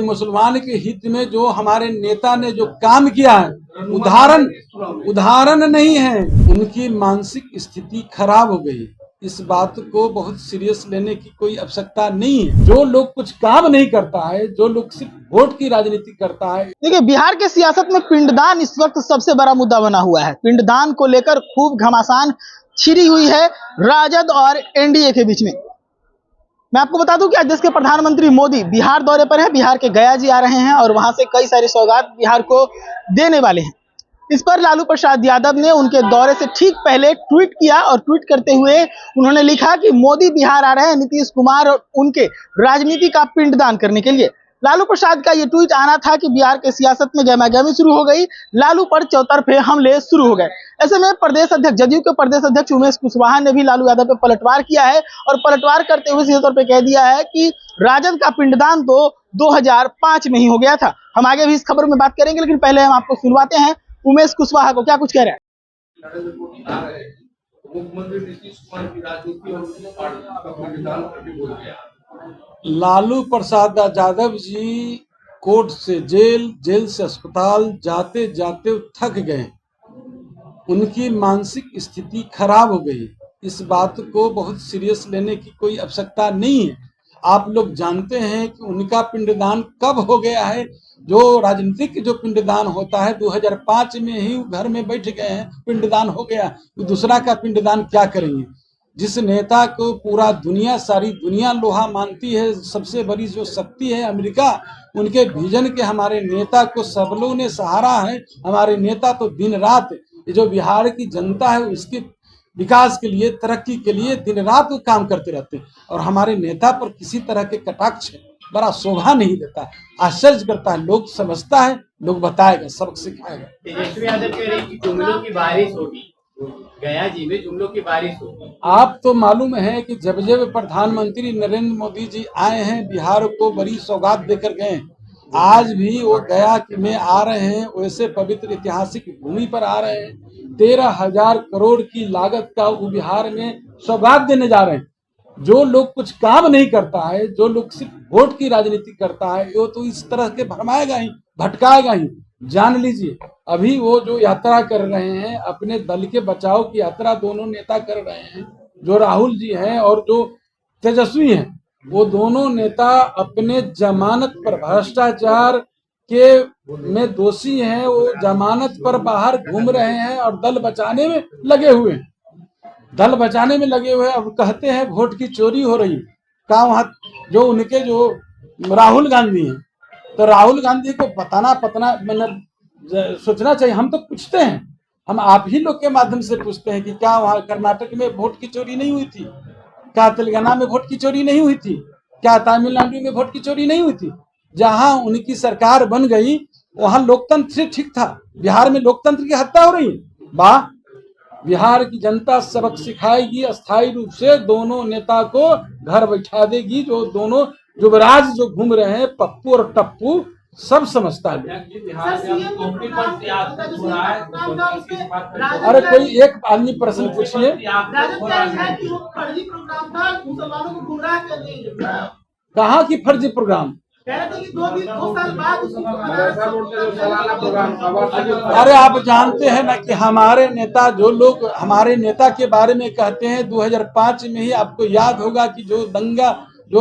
मुसलमान के हित में जो हमारे नेता ने जो काम किया है, उदाहरण नहीं है। उनकी मानसिक स्थिति खराब हो गई। इस बात को बहुत सीरियस लेने की कोई आवश्यकता नहीं है। जो लोग कुछ काम नहीं करता है, जो लोग सिर्फ वोट की राजनीति करता है। देखिए, बिहार के सियासत में पिंडदान इस वक्त सबसे बड़ा मुद्दा बना हुआ है। पिंडदान को लेकर खूब घमासान छिड़ी हुई है राजद और एनडीए के बीच में। मैं आपको बता दूं कि आज देश के प्रधानमंत्री मोदी बिहार दौरे पर हैं। बिहार के गया जी आ रहे हैं और वहां से कई सारी सौगात बिहार को देने वाले हैं। इस पर लालू प्रसाद यादव ने उनके दौरे से ठीक पहले ट्वीट किया और ट्वीट करते हुए उन्होंने लिखा कि मोदी बिहार आ रहे हैं नीतीश कुमार और उनके राजनीति का पिंडदान करने के लिए। लालू प्रसाद का ये ट्वीट आना था कि बिहार के सियासत में गहमागहमी शुरू हो गई, लालू पर चौतरफे हमले शुरू हो गए। ऐसे में प्रदेश अध्यक्ष, जदयू के प्रदेश अध्यक्ष उमेश कुशवाहा ने भी लालू यादव पे पलटवार किया है और पलटवार करते हुए सीधे तौर पे कह दिया है कि राजद का पिंडदान तो 2005 में ही हो गया था। हम आगे भी इस खबर में बात करेंगे, लेकिन पहले हम आपको सुनवाते हैं उमेश कुशवाहा को, क्या कुछ कह रहे हैं। मुख्यमंत्री नीतीश कुमार की राजनीति और उनकी पार्टी का पिंडदान करके बोल गया। लालू प्रसाद यादव जी कोर्ट से जेल, जेल से अस्पताल जाते जाते थक गए। उनकी मानसिक स्थिति खराब हो गई। इस बात को बहुत सीरियस लेने की कोई आवश्यकता नहीं है। आप लोग जानते हैं कि उनका पिंडदान कब हो गया है। जो राजनीतिक जो पिंडदान होता है 2005 में ही घर में बैठ गए हैं, पिंडदान हो गया। तो दूसरा का पिंडदान क्या करेंगे। जिस नेता को पूरा दुनिया, सारी दुनिया लोहा मानती है, सबसे बड़ी जो शक्ति है अमेरिका, उनके विजन के हमारे नेता को सब लोगों ने सहारा है। हमारे नेता तो दिन रात जो बिहार की जनता है उसके विकास के लिए, तरक्की के लिए दिन रात वो काम करते रहते हैं। और हमारे नेता पर किसी तरह के कटाक्ष बड़ा शोभा नहीं देता, आश्चर्य करता है। लोग समझता है, लोग बताएगा, सबक सिखाएगा। तेजस्वी यादव कह रहे हैं कि जुमलों की बारिश होगी, गया जी में जुमलों की बारिश होगी। आप तो मालूम है कि जब जब प्रधानमंत्री नरेंद्र मोदी जी आए हैं बिहार को बड़ी सौगात देकर गए। आज भी वो गया में आ रहे हैं, वैसे पवित्र ऐतिहासिक भूमि पर आ रहे हैं। 13,000 करोड़ की लागत का वो बिहार में सौगात देने जा रहे हैं। जो लोग कुछ काम नहीं करता है, जो लोग सिर्फ वोट की राजनीति करता है, वो तो इस तरह के भरमाएगा ही, भटकाएगा ही। जान लीजिए, अभी वो जो यात्रा कर रहे हैं, अपने दल के बचाव की यात्रा दोनों नेता कर रहे हैं, जो राहुल जी हैं और जो तेजस्वी हैं, वो दोनों नेता अपने जमानत पर, भ्रष्टाचार के में दोषी हैं। वो जमानत पर बाहर घूम रहे हैं और दल बचाने में लगे हुए हैं। दल बचाने में लगे हुए। अब कहते हैं वोट की चोरी हो रही है। कहा वहां जो उनके जो राहुल गांधी हैं, तो राहुल गांधी को पता मतलब सोचना चाहिए। हम तो पूछते हैं, हम आप ही लोग के माध्यम से पूछते हैं कि क्या वहां कर्नाटक में वोट की चोरी नहीं हुई थी? क्या तेलंगाना में वोट की चोरी नहीं हुई थी? क्या तमिलनाडु में वोट की चोरी नहीं हुई थी? जहां उनकी सरकार बन गई वहां लोकतंत्र से ठीक था। बिहार में लोकतंत्र की हत्या हो रही है। वाह, बिहार की जनता सबक सिखाएगी। अस्थायी रूप से दोनों नेता को घर बैठा देगी। जो दोनों युवराज जो घूम रहे हैं, पप्पू और टप्पू, सब समझता है। अरे कोई एक आदमी प्रश्न पूछिए। कहाँ की फर्जी प्रोग्राम? अरे आप जानते हैं ना कि हमारे नेता, जो लोग हमारे नेता के बारे में कहते हैं 2005 में ही, आपको याद होगा कि जो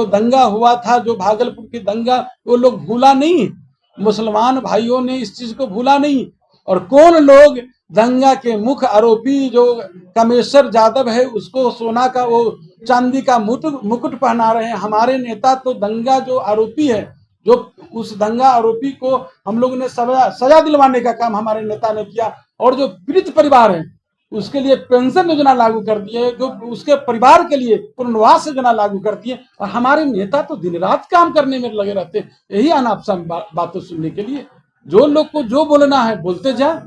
दंगा हुआ था, जो भागलपुर की दंगा, वो लोग भूला नहीं। मुसलमान भाइयों ने इस चीज को भूला नहीं। और कौन लोग दंगा के मुख्य आरोपी जो कामेश्वर यादव है, उसको सोना का वो चांदी का मुकुट पहना रहे हैं। हमारे नेता तो दंगा जो आरोपी है, जो उस दंगा आरोपी को हम लोग ने सजा दिलवाने का काम हमारे नेता ने किया। और जो पीड़ित परिवार है उसके लिए पेंशन योजना लागू कर दिए, जो उसके परिवार के लिए पुनर्वास योजना लागू कर दिए। और हमारे नेता तो दिन रात काम करने में लगे रहते हैं, यही अनाप बातों सुनने के लिए। जो लोग को जो बोलना है बोलते जाए,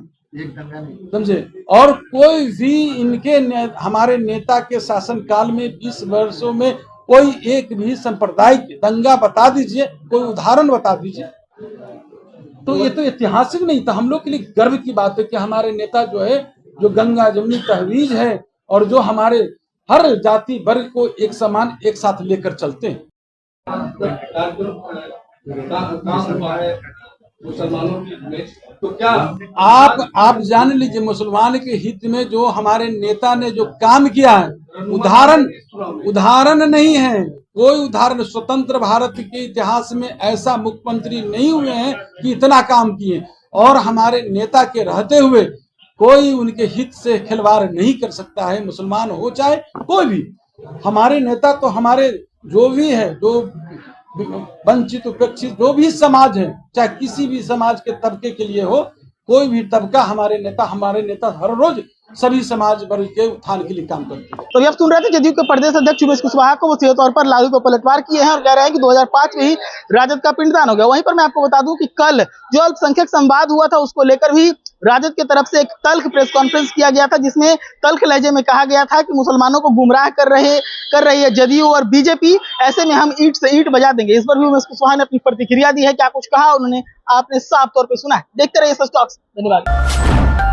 समझे। और कोई भी इनके हमारे नेता के शासन काल में 20 वर्षों में कोई एक भी सांप्रदायिक दंगा बता दीजिए, कोई उदाहरण बता दीजिए। तो ये तो ऐतिहासिक नहीं था। हम लोग के लिए गर्व की बात है कि हमारे नेता जो है, जो गंगा जमुनी तहवीज है और जो हमारे हर जाति वर्ग को एक समान एक साथ लेकर चलते हैं। काम हुआ है मुसलमानों के में, तो क्या आप जान लीजिए, मुसलमान के हित में जो हमारे नेता ने जो काम किया है, उदाहरण नहीं है, कोई उदाहरण स्वतंत्र भारत के इतिहास में ऐसा मुख्यमंत्री नहीं हुए हैं कि इतना काम किए। और हमारे नेता के रहते हुए कोई उनके हित से खिलवाड़ नहीं कर सकता है, मुसलमान हो चाहे कोई भी। हमारे नेता तो हमारे जो भी है, जो वंचित उपेक्षित जो भी समाज है, चाहे किसी भी समाज के तबके के लिए हो, कोई भी तबका, हमारे नेता हर रोज सभी समाज वर्ग के उत्थान के लिए काम करते हैं। तो ये आप सुन रहे थे जदयू के प्रदेश अध्यक्ष उमेश कुशवाहा को, वो सीधे तौर पर लालू को पलटवार किए हैं और कह रहे हैं कि 2005 में ही राजद का पिंडदान हो गया। वहीं पर मैं आपको बता दूं कि कल जो अल्पसंख्यक संवाद हुआ था, उसको लेकर भी राजद की तरफ से एक तल्ख प्रेस कॉन्फ्रेंस किया गया था, जिसमें तल्ख लहजे में कहा गया था कि मुसलमानों को गुमराह कर रही है जदयू और बीजेपी, ऐसे में हम ईंट से ईंट बजा देंगे। इस पर भी उमेश कुशवाहा ने अपनी प्रतिक्रिया दी है। क्या कुछ कहा उन्होंने आपने साफ तौर पर सुना है। देखते रहिए सच टॉक्स। धन्यवाद।